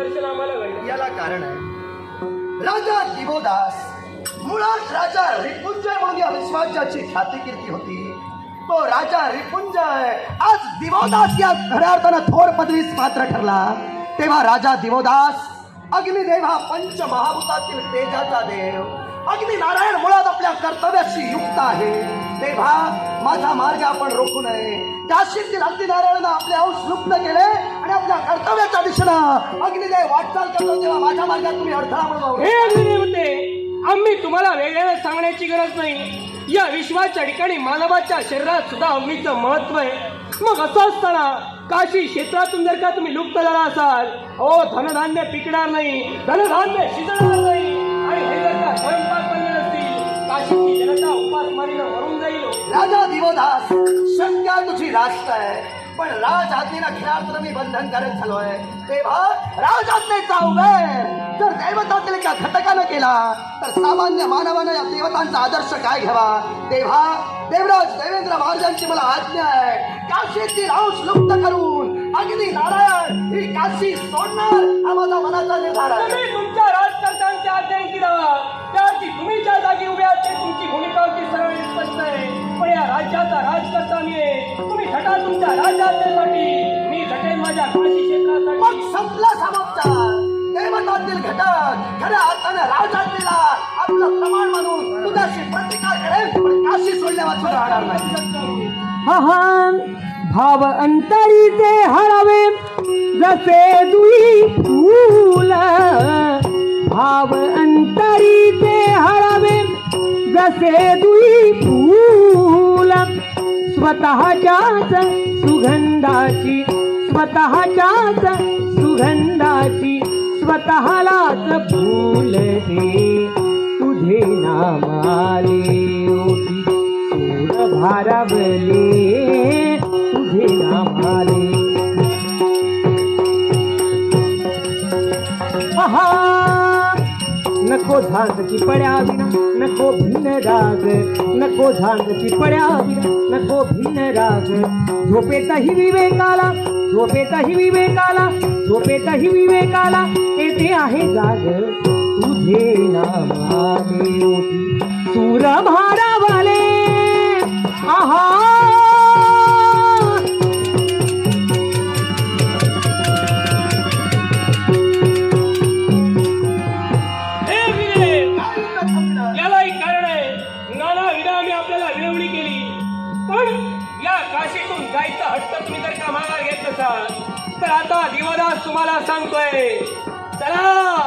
दर्शन आम्हाला घडलं. याला कारण आहे राजा दिवोदास. मुळात राजा रिपुंजय म्हणून या विश्वाची ख्याती कीर्ती होती. तो राजा रिपुंजय आज दिवोदास या खऱ्या अर्थानं थोर पदवीस पात्र ठरला. तेव्हा राजा दिवोदास अग्निदेव हा पंचमहाभूतातील तेजाचा देव. अग्नि नारायण मुळात आपल्या कर्तव्याशी युक्त आहे. तेव्हा माझा मार्ग आपण रोखू नये. काशीतील अग्निनारायणानं आपले अंश लुप्त केले आणि आपल्या कर्तव्याच्या दिशेनं अग्निदेव वाटचाल करतो. तेव्हा माझ्या मार्गात तुम्ही अडथळा म्हणून हे अग्निदेवते, आम्ही तुम्हाला वेगळं सांगण्याची गरज नाही. या विश्वाच्या ठिकाणी मानवाच्या शरीरात सुद्धा अग्नीचं महत्व आहे. मग असं असताना काशी क्षेत्रातून जर का तुम्ही लुप्त झाला असाल, धनधान्य पिकणार नाही, धनधान्य शिजणार नाही, आणि हे जर का स्वयंपाक बनले नसतील, काशीची जनता उपासमारीनं मरून जाईल. राजा दिवोदास, शंका तुझी रास्त आहे, पण राज आज्ञेला खिळात मी बंधनकारक झालोय. तेव्हा राज आज्ञेचा उल्लेख जर दैवतातील एका घटकानं केला तर सामान्य मानवानं या देवतांचा आदर्श काय घ्यावा. तेव्हा देवराज देवेंद्र महाराजांची मला आज्ञा आहे, काशीतील अंश लुप्त करून अग्नि नारायण ही काशी सोडणार हा माझा मनाचा निर्धार आहे. तुम्ही तुमच्या राजकर्त्यांच्या आज्ञांची दावा त्याची तुम्ही ज्या जागी उभे आहात ते तुमची भूमिका अगदी सरळ स्पष्ट आहे. पण या राज्याचा राजकर्ता मी आहे. तुम्ही झटा तुमच्या राज्यासाठी, मी झटेन माझ्या काशी क्षेत्रासाठी. मग संपला समाप्त. देवतातील घटक खऱ्या अर्थाने राजाला आपलं प्रमाण मानून तुझ्याशी प्रतिकार करेल, पण काशी सोडल्या वाचून राहणार नाही. महान भाव अंतरीचे हरावे जसे दुई फूल, भाव अंतरीचे हरावे जसे दुई फूल, स्वतःच्याच सुगंधाची, स्वतःच्याच सुगंधाची स्वतःलाच फूल दे, तुझे नामाले ओटी सूर भारावले, तुझे नामाले. नको झांजची पड्या विना नको भिन राग, नको झांजची पड्या विना नको भिन राग. झोपेतही विवेकाला, झोपेतही विवेकाला, झोपेतही विवेकाला येते आहे जाग, तुझे नामाले ओटी सूर भारावले. यालाही कारण आहे. नाना विधा आम्ही आपल्याला विनवणी केली, पण या काशीतून जायचा हट्ट तुम्ही जर का माघार घेत नसाल तर आता दिवदास तुम्हाला सांगतोय, चला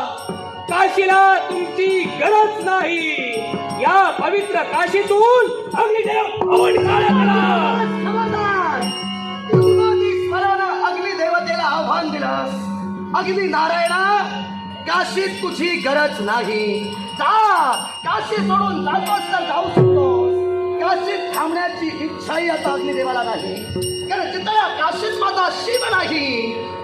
काशीला तुमची गरज नाही. या पवित्र काशीतून अग्निदेव अग्निदेवतेला आव्हान दिलंस. अग्नि नारायणा, काशीत तुझी गरज नाही. जा, काशी सोडून जातोस तर जाऊ शकतोस. काशीत थांबण्याची इच्छाही आता अग्निदेवाला नाही, कारण जिथं या काशीत माझा शिव नाही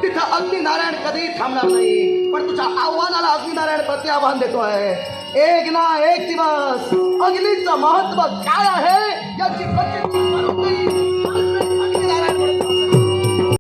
तिथं अग्निनारायण कधीही थांबणार नाही. पण तुझ्या आव्हानाला अग्निनारायण प्रति आव्हान देतोय. एक ना एक दिवस अग्नीचं महत्व काय आहे याची प्रचिती